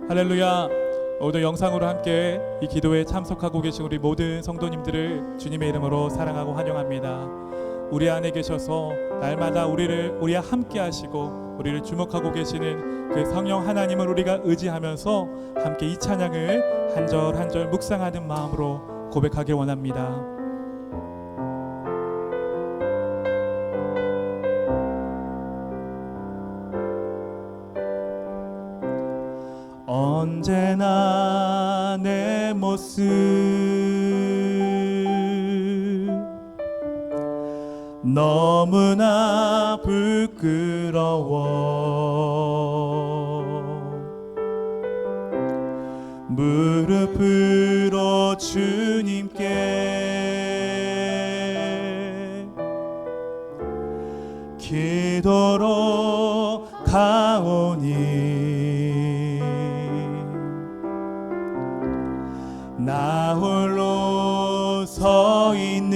할렐루야. 오늘 영상으로 함께 이 기도에 참석하고 계신 우리 모든 성도님들을 주님의 이름으로 사랑하고 환영합니다. 우리 안에 계셔서 날마다 우리와 함께 하시고 우리를 주목하고 계시는 그 성령 하나님을 우리가 의지하면서 함께 이 찬양을 한 절 한 절 묵상하는 마음으로 고백하기 원합니다. 언제나 내 모습 너무나 부끄러워 무릎으로 주님께 기도로 가오니 나 홀로 서 있는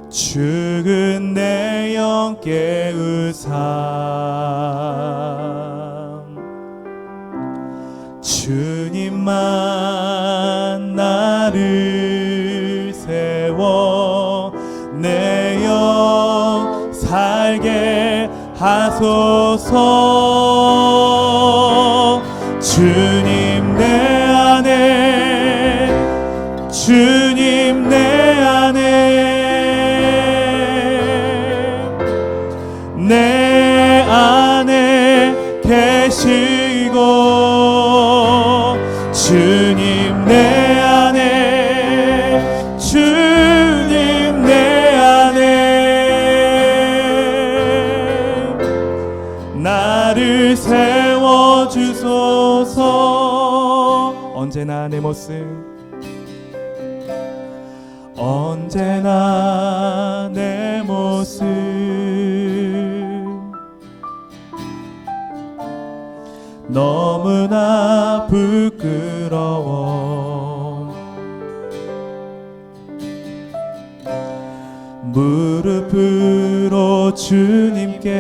죽은 내 영 깨우삼 주님만 나를 세워 내 영 살게 하소서. 주님 내 안에 주님 내 안에 계시고 주님 내 안에 주님 내 안에 나를 세워주소서. 언제나 내 모습 언제나 내 모습 너무나 부끄러워 무릎으로 주님께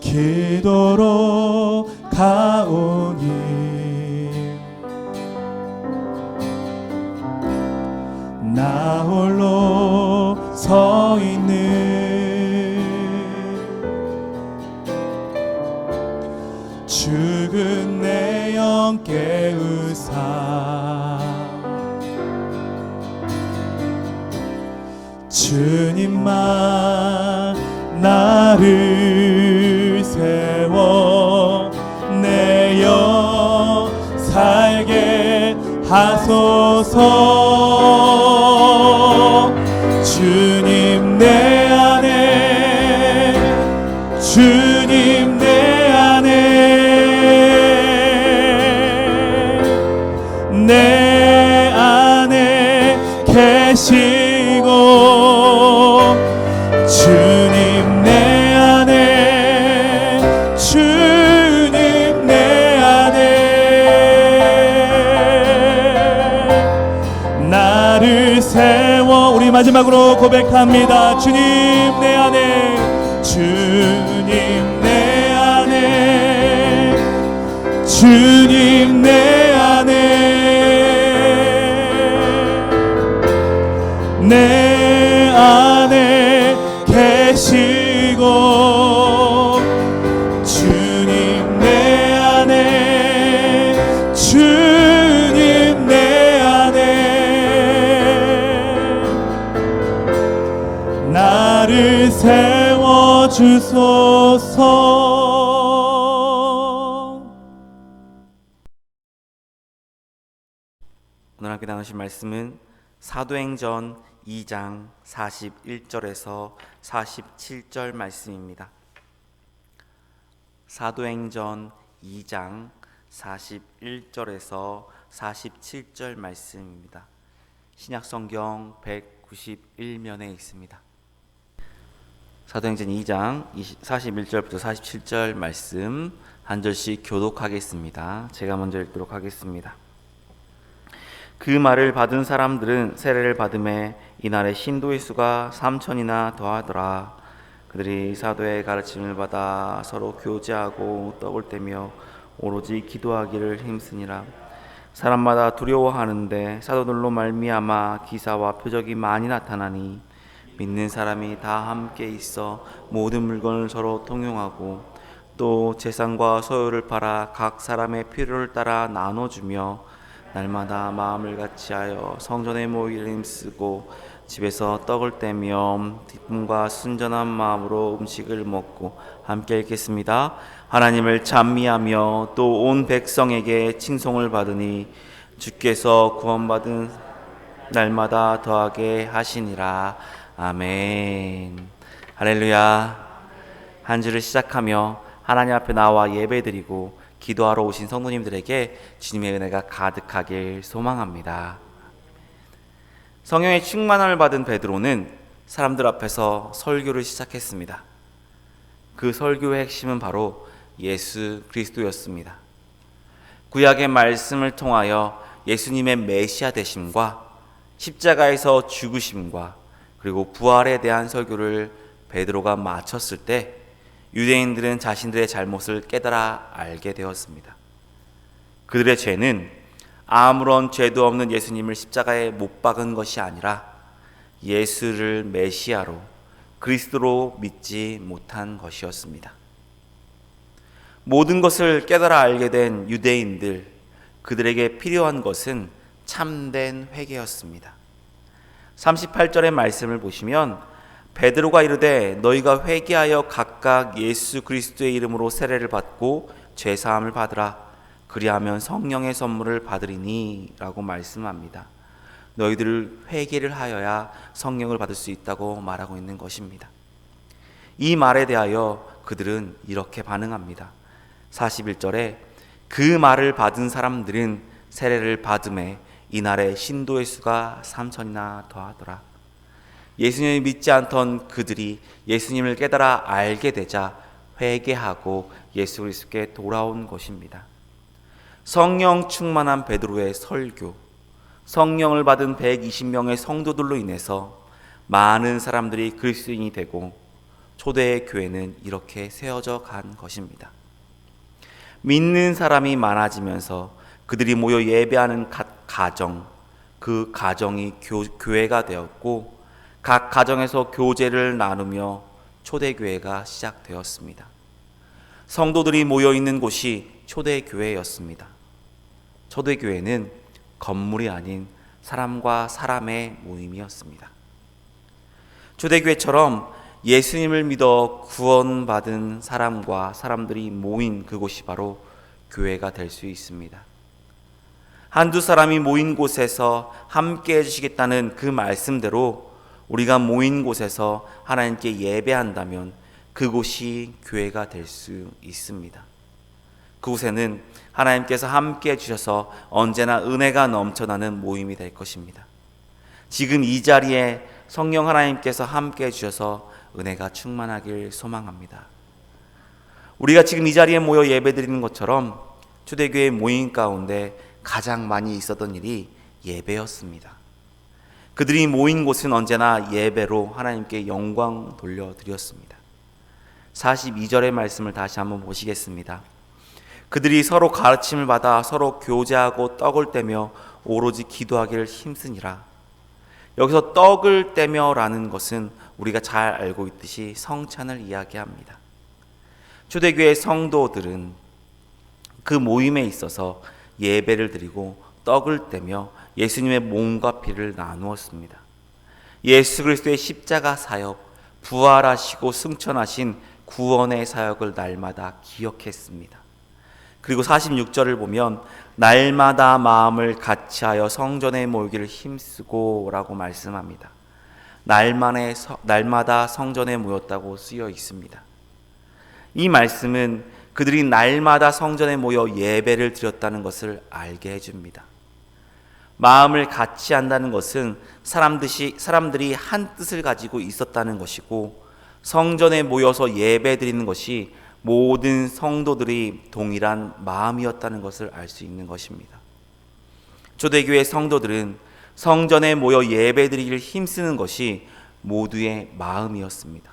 기도로 가오니 나 홀로 서 있는 죽은 내 영 깨우사 주님만 나를 세워 내 영 살게 하소서. 주님 내 안에 주님 내 안에 계시고 주님 내 안에 주님 내 안에 나를 세워. 우리 마지막으로 고백합니다. 주님 내 안에 주님 내 안에 주님 내 안에 계시고 주님 내 안에 주님 내 안에 나를 세워주소서. 오늘 함께 나누실 말씀은 사도행전 2장 41절에서 47절 말씀입니다. 사도행전 2장 41절에서 47절 말씀입니다. 신약성경 191면에 있습니다. 사도행전 2장 41절부터 47절 말씀 한 절씩 교독하겠습니다. 제가 먼저 읽도록 하겠습니다. 그 말을 받은 사람들은 세례를 받음에 이날에 신도의 수가 3천이나 더하더라. 그들이 사도의 가르침을 받아 서로 교제하고 떡을 떼며 오로지 기도하기를 힘쓰니라. 사람마다 두려워하는데 사도들로 말미암아 기사와 표적이 많이 나타나니 믿는 사람이 다 함께 있어 모든 물건을 서로 통용하고 또 재산과 소유를 팔아 각 사람의 필요를 따라 나눠주며 날마다 마음을 같이하여 성전에 모이기를 힘쓰고 집에서 떡을 떼며 기쁨과 순전한 마음으로 음식을 먹고 함께 읽겠습니다. 하나님을 찬미하며 또 온 백성에게 칭송을 받으니 주께서 구원받은 날마다 더하게 하시니라. 아멘. 할렐루야. 한 주를 시작하며 하나님 앞에 나와 예배드리고 기도하러 오신 성도님들에게 주님의 은혜가 가득하길 소망합니다. 성령의 충만함을 받은 베드로는 사람들 앞에서 설교를 시작했습니다. 그 설교의 핵심은 바로 예수 그리스도였습니다. 구약의 말씀을 통하여 예수님의 메시아 되심과 십자가에서 죽으심과 그리고 부활에 대한 설교를 베드로가 마쳤을 때 유대인들은 자신들의 잘못을 깨달아 알게 되었습니다. 그들의 죄는 아무런 죄도 없는 예수님을 십자가에 못 박은 것이 아니라 예수를 메시아로 그리스도로 믿지 못한 것이었습니다. 모든 것을 깨달아 알게 된 유대인들, 그들에게 필요한 것은 참된 회개였습니다. 38절의 말씀을 보시면 베드로가 이르되 너희가 회개하여 각각 예수 그리스도의 이름으로 세례를 받고 죄 사함을 받으라. 그리하면 성령의 선물을 받으리니 라고 말씀합니다. 너희들 회개를 하여야 성령을 받을 수 있다고 말하고 있는 것입니다. 이 말에 대하여 그들은 이렇게 반응합니다. 41절에 그 말을 받은 사람들은 세례를 받음에 이날에 신도의 수가 3천이나 더하더라. 예수님을 믿지 않던 그들이 예수님을 깨달아 알게 되자 회개하고 예수 그리스도께 돌아온 것입니다. 성령 충만한 베드로의 설교, 성령을 받은 120명의 성도들로 인해서 많은 사람들이 그리스도인이 되고 초대 교회는 이렇게 세워져 간 것입니다. 믿는 사람이 많아지면서 그들이 모여 예배하는 각 가정, 그 가정이 교회가 되었고 각 가정에서 교제를 나누며 초대교회가 시작되었습니다. 성도들이 모여있는 곳이 초대교회였습니다. 초대교회는 건물이 아닌 사람과 사람의 모임이었습니다. 초대교회처럼 예수님을 믿어 구원받은 사람과 사람들이 모인 그곳이 바로 교회가 될 수 있습니다. 한두 사람이 모인 곳에서 함께 해주시겠다는 그 말씀대로 우리가 모인 곳에서 하나님께 예배한다면 그곳이 교회가 될 수 있습니다. 그곳에는 하나님께서 함께 해주셔서 언제나 은혜가 넘쳐나는 모임이 될 것입니다. 지금 이 자리에 성령 하나님께서 함께 해주셔서 은혜가 충만하길 소망합니다. 우리가 지금 이 자리에 모여 예배드리는 것처럼 초대교회 모임 가운데 가장 많이 있었던 일이 예배였습니다. 그들이 모인 곳은 언제나 예배로 하나님께 영광 돌려드렸습니다. 42절의 말씀을 다시 한번 보시겠습니다. 그들이 서로 가르침을 받아 서로 교제하고 떡을 떼며 오로지 기도하기를 힘쓰니라. 여기서 떡을 떼며라는 것은 우리가 잘 알고 있듯이 성찬을 이야기합니다. 초대교회 성도들은 그 모임에 있어서 예배를 드리고 떡을 떼며 예수님의 몸과 피를 나누었습니다. 예수 그리스도의 십자가 사역, 부활하시고 승천하신 구원의 사역을 날마다 기억했습니다. 그리고 46절을 보면 날마다 마음을 같이하여 성전에 모이기를 힘쓰고 라고 말씀합니다. 날마다 성전에 모였다고 쓰여 있습니다. 이 말씀은 그들이 날마다 성전에 모여 예배를 드렸다는 것을 알게 해줍니다. 마음을 같이 한다는 것은 사람들이 한 뜻을 가지고 있었다는 것이고 성전에 모여서 예배 드리는 것이 모든 성도들이 동일한 마음이었다는 것을 알 수 있는 것입니다. 초대교회 성도들은 성전에 모여 예배드리기를 힘쓰는 것이 모두의 마음이었습니다.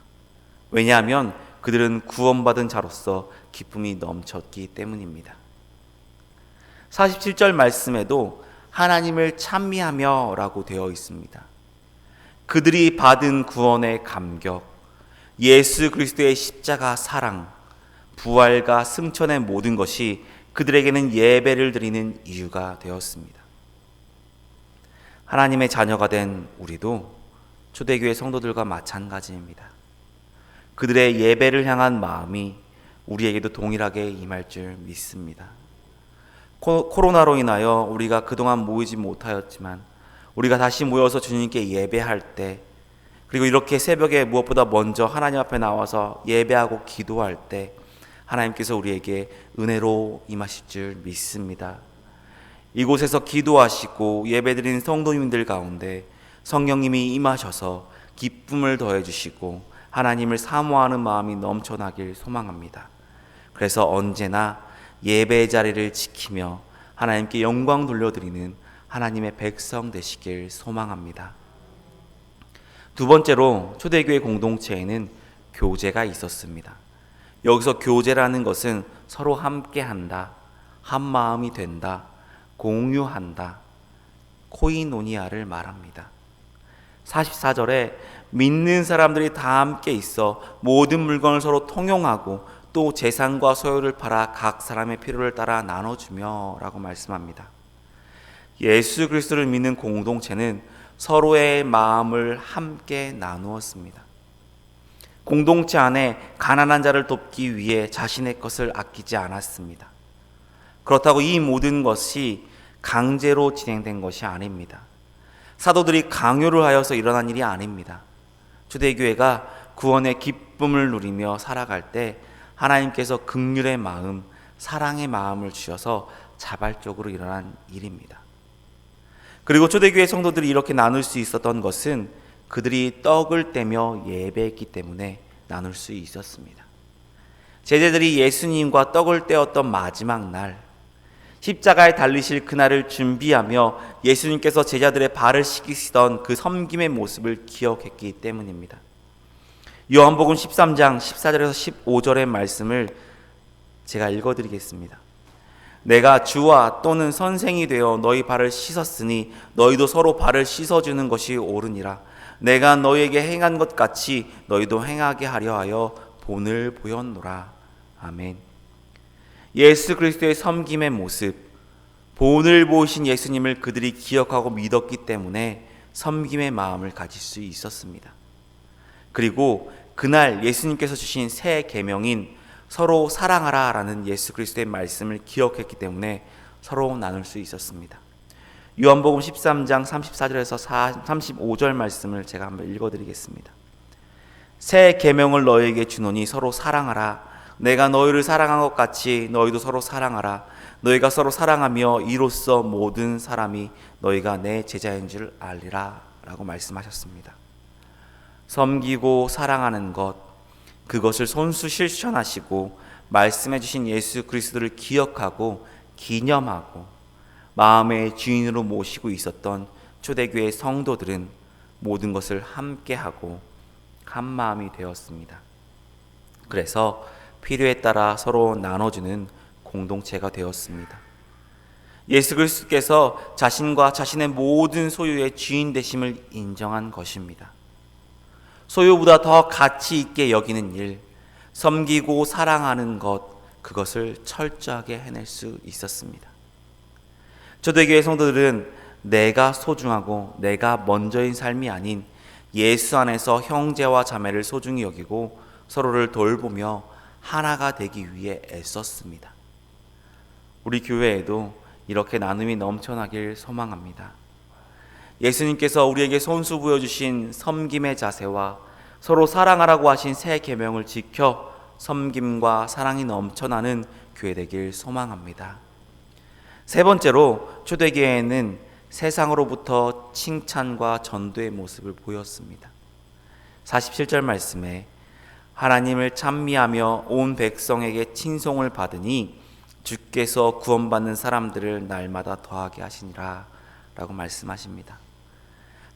왜냐하면 그들은 구원받은 자로서 기쁨이 넘쳤기 때문입니다. 47절 말씀에도 하나님을 찬미하며 라고 되어 있습니다. 그들이 받은 구원의 감격, 예수 그리스도의 십자가 사랑, 부활과 승천의 모든 것이 그들에게는 예배를 드리는 이유가 되었습니다. 하나님의 자녀가 된 우리도 초대교회 성도들과 마찬가지입니다. 그들의 예배를 향한 마음이 우리에게도 동일하게 임할 줄 믿습니다. 코로나로 인하여 우리가 그동안 모이지 못하였지만 우리가 다시 모여서 주님께 예배할 때, 그리고 이렇게 새벽에 무엇보다 먼저 하나님 앞에 나와서 예배하고 기도할 때 하나님께서 우리에게 은혜로 임하실 줄 믿습니다. 이곳에서 기도하시고 예배드리는 성도님들 가운데 성령님이 임하셔서 기쁨을 더해 주시고 하나님을 사모하는 마음이 넘쳐나길 소망합니다. 그래서 언제나 예배의 자리를 지키며 하나님께 영광 돌려드리는 하나님의 백성 되시길 소망합니다. 두 번째로 초대교회 공동체에는 교제가 있었습니다. 여기서 교제라는 것은 서로 함께한다, 한 마음이 된다, 공유한다, 코이노니아를 말합니다. 44절에 믿는 사람들이 다 함께 있어 모든 물건을 서로 통용하고 또 재산과 소유를 팔아 각 사람의 필요를 따라 나눠주며 라고 말씀합니다. 예수 그리스도를 믿는 공동체는 서로의 마음을 함께 나누었습니다. 공동체 안에 가난한 자를 돕기 위해 자신의 것을 아끼지 않았습니다. 그렇다고 이 모든 것이 강제로 진행된 것이 아닙니다. 사도들이 강요를 하여서 일어난 일이 아닙니다. 초대교회가 구원의 기쁨을 누리며 살아갈 때 하나님께서 긍휼의 마음, 사랑의 마음을 주셔서 자발적으로 일어난 일입니다. 그리고 초대교회 성도들이 이렇게 나눌 수 있었던 것은 그들이 떡을 떼며 예배했기 때문에 나눌 수 있었습니다. 제자들이 예수님과 떡을 떼었던 마지막 날, 십자가에 달리실 그날을 준비하며 예수님께서 제자들의 발을 씻기시던 그 섬김의 모습을 기억했기 때문입니다. 요한복음 13장 14절에서 15절의 말씀을 제가 읽어드리겠습니다. 내가 주와 또는 선생이 되어 너희 발을 씻었으니 너희도 서로 발을 씻어주는 것이 옳으니라. 내가 너희에게 행한 것 같이 너희도 행하게 하려 하여 본을 보였노라. 아멘. 예수 그리스도의 섬김의 모습, 본을 보이신 예수님을 그들이 기억하고 믿었기 때문에 섬김의 마음을 가질 수 있었습니다. 그리고 그날 예수님께서 주신 새 계명인 서로 사랑하라 라는 예수 그리스도의 말씀을 기억했기 때문에 서로 나눌 수 있었습니다. 요한복음 13장 34절에서 35절 말씀을 제가 한번 읽어드리겠습니다. 새 계명을 너희에게 주노니 서로 사랑하라. 내가 너희를 사랑한 것 같이 너희도 서로 사랑하라. 너희가 서로 사랑하며 이로써 모든 사람이 너희가 내 제자인 줄 알리라 라고 말씀하셨습니다. 섬기고 사랑하는 것, 그것을 손수 실천하시고 말씀해 주신 예수 그리스도를 기억하고 기념하고 마음의 주인으로 모시고 있었던 초대교회 성도들은 모든 것을 함께하고 한 마음이 되었습니다. 그래서 필요에 따라 서로 나눠주는 공동체가 되었습니다. 예수 그리스도께서 자신과 자신의 모든 소유의 주인 되심을 인정한 것입니다. 소유보다 더 가치 있게 여기는 일, 섬기고 사랑하는 것, 그것을 철저하게 해낼 수 있었습니다. 초대교회 성도들은 내가 소중하고 내가 먼저인 삶이 아닌 예수 안에서 형제와 자매를 소중히 여기고 서로를 돌보며 하나가 되기 위해 애썼습니다. 우리 교회에도 이렇게 나눔이 넘쳐나길 소망합니다. 예수님께서 우리에게 손수 부여주신 섬김의 자세와 서로 사랑하라고 하신 새 계명을 지켜 섬김과 사랑이 넘쳐나는 교회 되길 소망합니다. 세 번째로 초대교회에는 세상으로부터 칭찬과 전도의 모습을 보였습니다. 47절 말씀에 하나님을 찬미하며 온 백성에게 칭송을 받으니 주께서 구원받는 사람들을 날마다 더하게 하시니라 라고 말씀하십니다.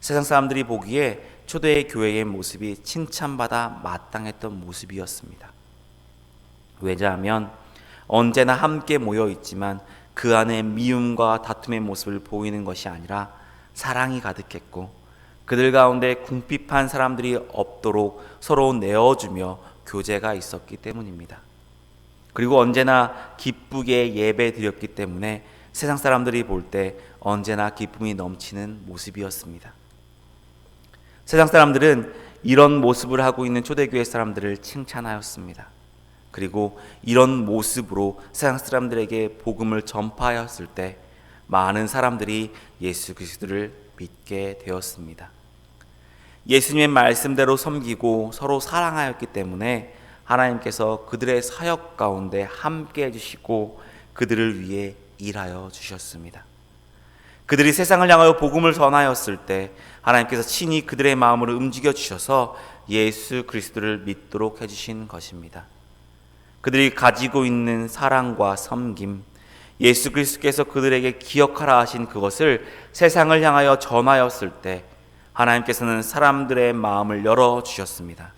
세상 사람들이 보기에 초대 교회의 모습이 칭찬받아 마땅했던 모습이었습니다. 왜냐하면 언제나 함께 모여 있지만 그 안에 미움과 다툼의 모습을 보이는 것이 아니라 사랑이 가득했고, 그들 가운데 궁핍한 사람들이 없도록 서로 내어주며 교제가 있었기 때문입니다. 그리고 언제나 기쁘게 예배 드렸기 때문에 세상 사람들이 볼 때 언제나 기쁨이 넘치는 모습이었습니다. 세상 사람들은 이런 모습을 하고 있는 초대교회 사람들을 칭찬하였습니다. 그리고 이런 모습으로 세상 사람들에게 복음을 전파하였을 때 많은 사람들이 예수 그리스도를 믿게 되었습니다. 예수님의 말씀대로 섬기고 서로 사랑하였기 때문에 하나님께서 그들의 사역 가운데 함께 해주시고 그들을 위해 일하여 주셨습니다. 그들이 세상을 향하여 복음을 전하였을 때 하나님께서 친히 그들의 마음을 움직여 주셔서 예수 그리스도를 믿도록 해주신 것입니다. 그들이 가지고 있는 사랑과 섬김, 예수 그리스도께서 그들에게 기억하라 하신 그것을 세상을 향하여 전하였을 때 하나님께서는 사람들의 마음을 열어주셨습니다.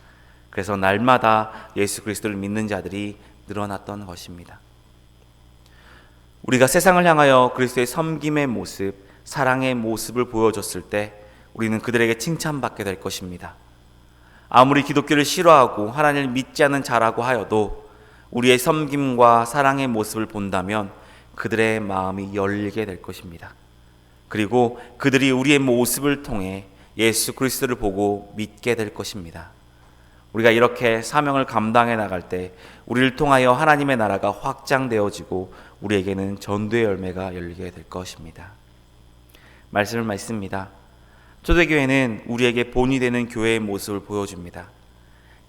그래서 날마다 예수 그리스도를 믿는 자들이 늘어났던 것입니다. 우리가 세상을 향하여 그리스도의 섬김의 모습, 사랑의 모습을 보여줬을 때 우리는 그들에게 칭찬받게 될 것입니다. 아무리 기독교를 싫어하고 하나님을 믿지 않는 자라고 하여도 우리의 섬김과 사랑의 모습을 본다면 그들의 마음이 열리게 될 것입니다. 그리고 그들이 우리의 모습을 통해 예수 그리스도를 보고 믿게 될 것입니다. 우리가 이렇게 사명을 감당해 나갈 때 우리를 통하여 하나님의 나라가 확장되어지고 우리에게는 전도의 열매가 열리게 될 것입니다. 말씀을 말씀입니다. 초대교회는 우리에게 본이 되는 교회의 모습을 보여줍니다.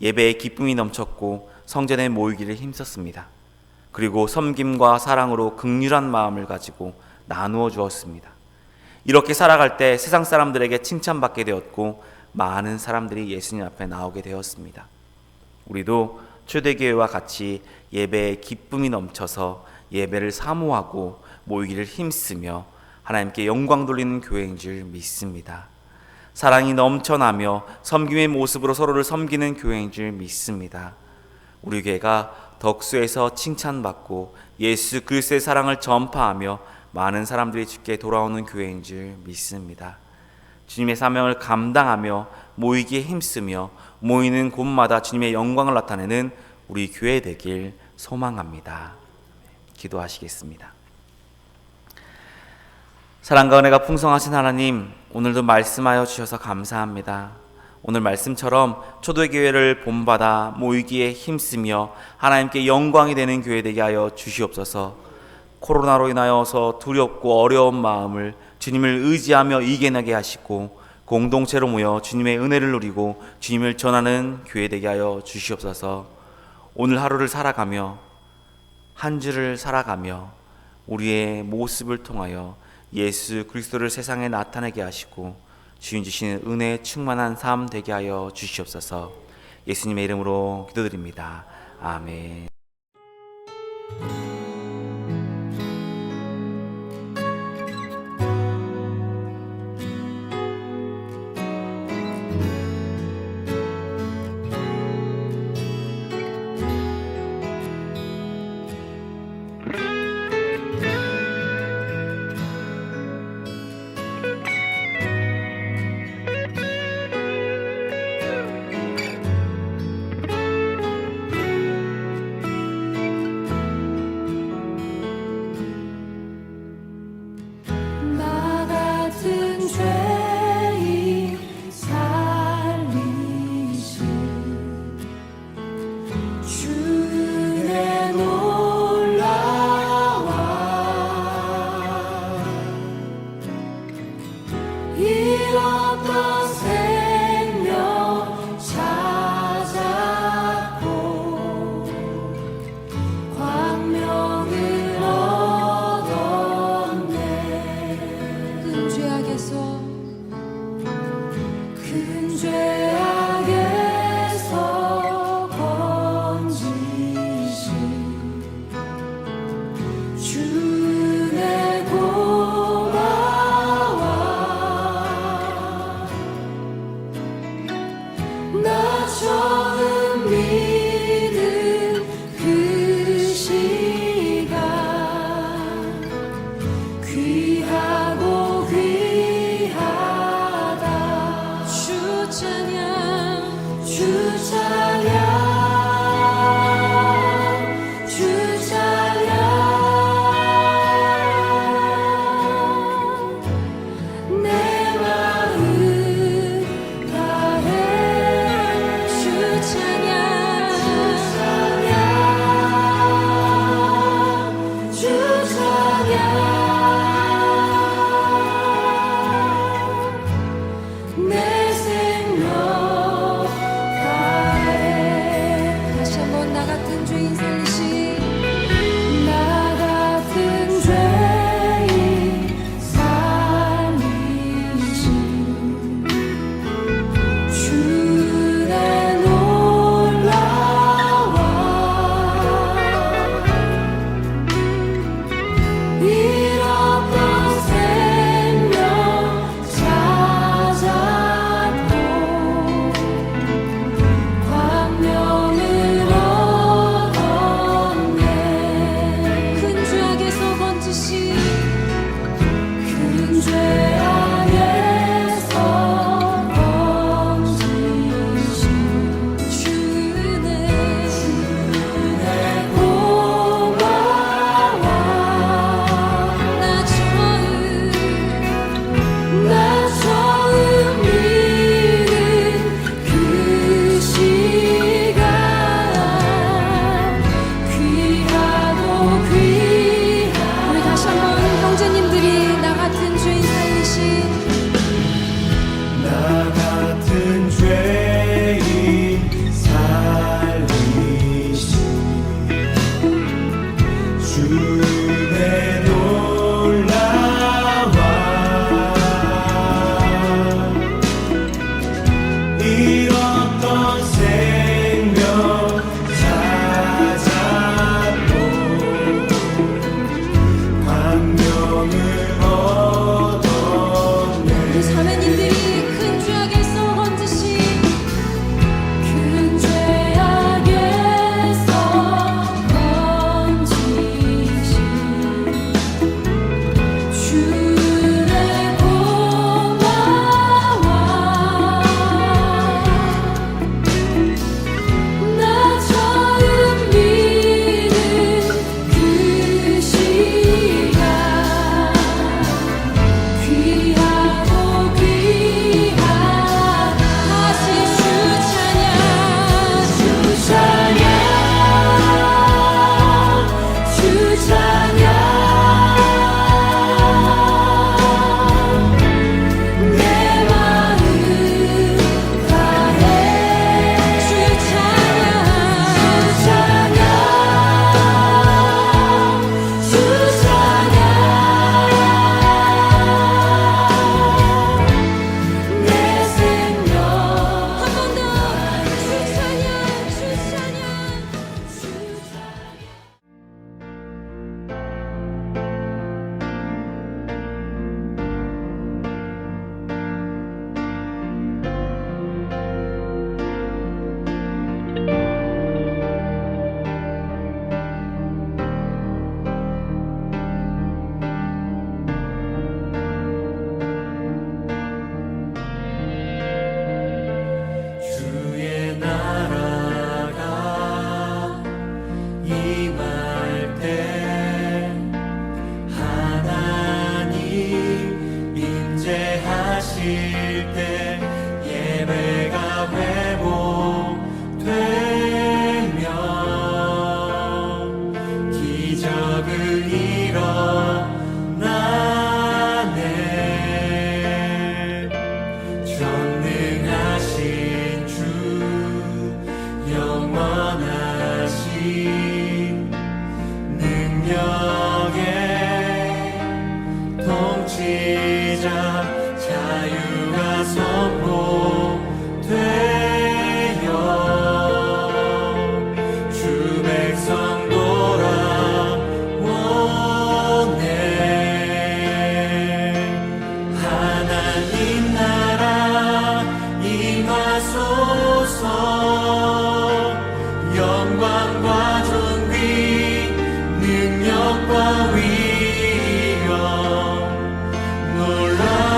예배에 기쁨이 넘쳤고 성전에 모이기를 힘썼습니다. 그리고 섬김과 사랑으로 긍휼한 마음을 가지고 나누어 주었습니다. 이렇게 살아갈 때 세상 사람들에게 칭찬받게 되었고 많은 사람들이 예수님 앞에 나오게 되었습니다. 우리도 초대교회와 같이 예배에 기쁨이 넘쳐서 예배를 사모하고 모이기를 힘쓰며 하나님께 영광 돌리는 교회인 줄 믿습니다. 사랑이 넘쳐나며 섬김의 모습으로 서로를 섬기는 교회인 줄 믿습니다. 우리 교회가 덕수에서 칭찬받고 예수 그리스도의 사랑을 전파하며 많은 사람들이 주께 돌아오는 교회인 줄 믿습니다. 주님의 사명을 감당하며 모이기에 힘쓰며 모이는 곳마다 주님의 영광을 나타내는 우리 교회 되길 소망합니다. 기도하시겠습니다. 사랑과 은혜가 풍성하신 하나님, 오늘도 말씀하여 주셔서 감사합니다. 오늘 말씀처럼 초대교회를 본받아 모이기에 힘쓰며 하나님께 영광이 되는 교회 되게 하여 주시옵소서. 코로나로 인하여서 두렵고 어려운 마음을 주님을 의지하며 이겨내게 하시고 공동체로 모여 주님의 은혜를 누리고 주님을 전하는 교회 되게 하여 주시옵소서. 오늘 하루를 살아가며 한 주를 살아가며 우리의 모습을 통하여 예수 그리스도를 세상에 나타내게 하시고 주님 주시는 은혜에 충만한 삶 되게 하여 주시옵소서. 예수님의 이름으로 기도드립니다. 아멘. 능력과 위엄 놀라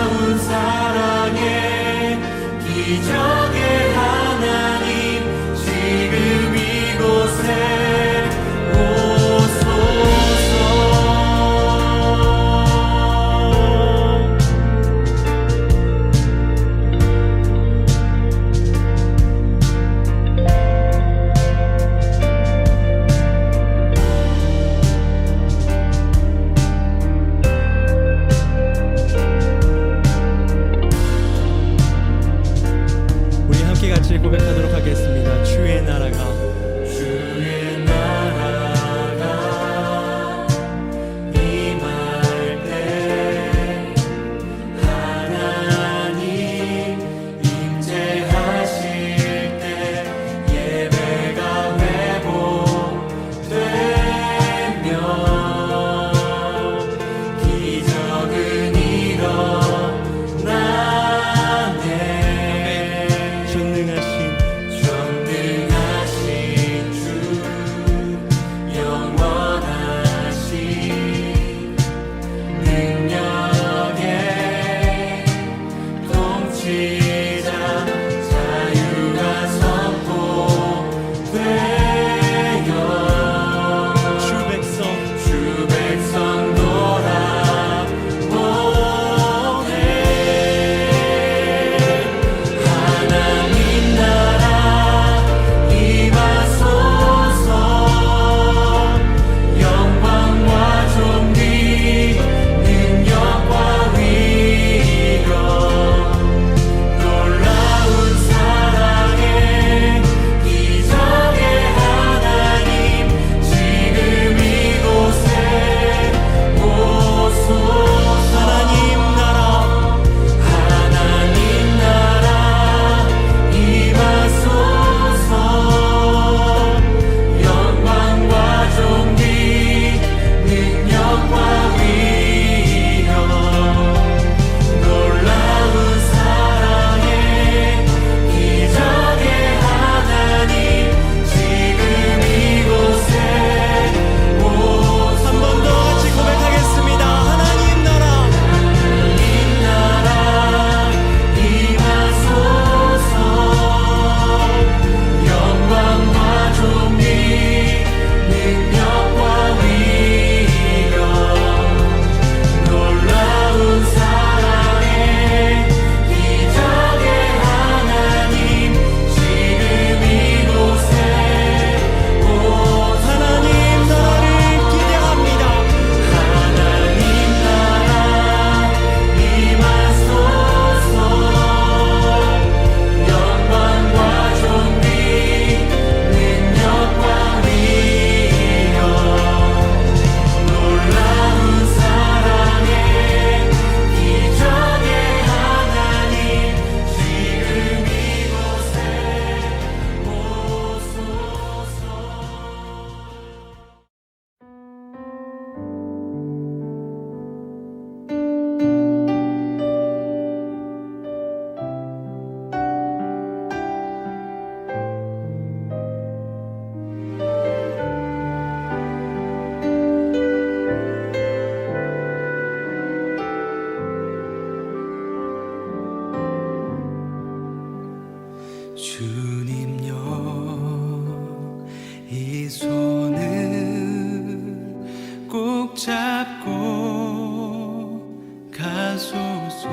하소서.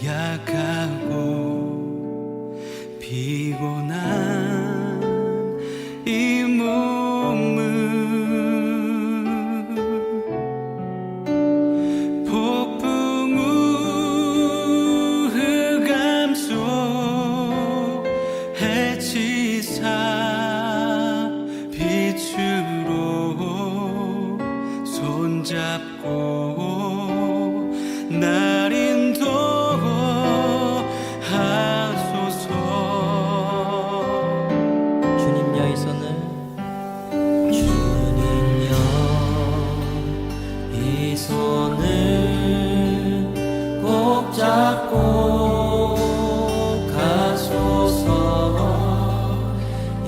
약하고 피곤한 이 몸은 폭풍 우 흑암 속 해치사 빛으로 손잡고 날 인도하소서. 주님 여기서는 주님 이 손을 꼭 잡고 가소서.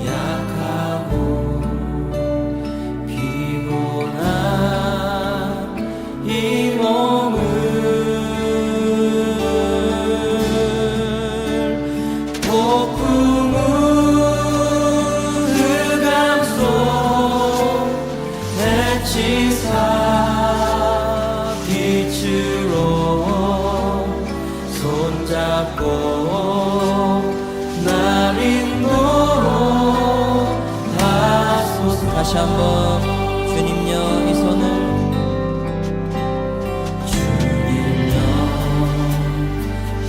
약하고 피곤한 이 몸을 폭풍 흑암 속 해치사 빛으로 손잡고 날 인도하소서. 다시 한번 주님여 이 손을 주님여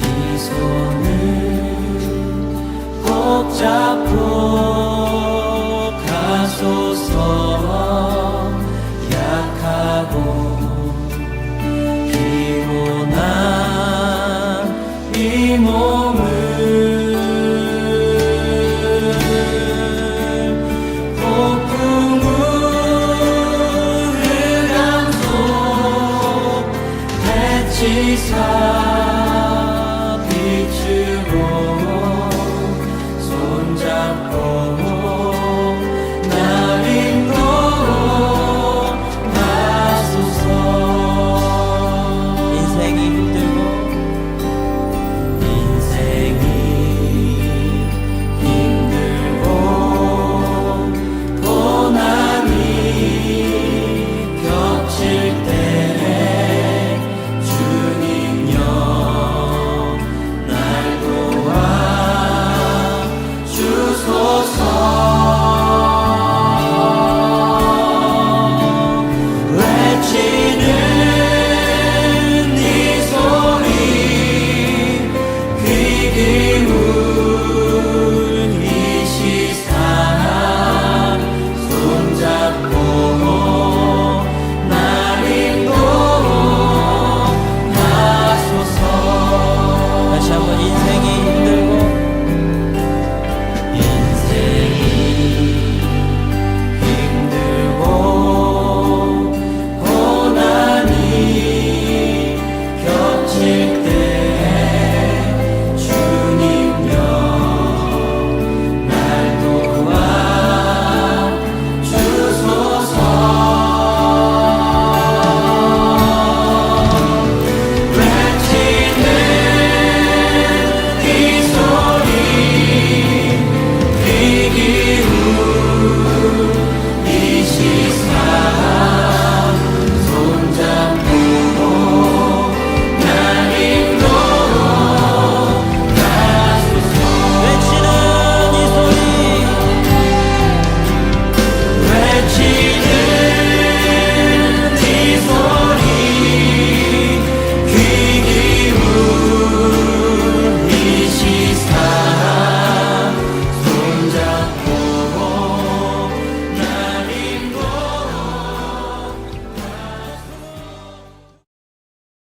이 손을 꼭 잡고 가소서. 약하고 피곤한 이 몸을 폭풍 우 흑암 속 해치사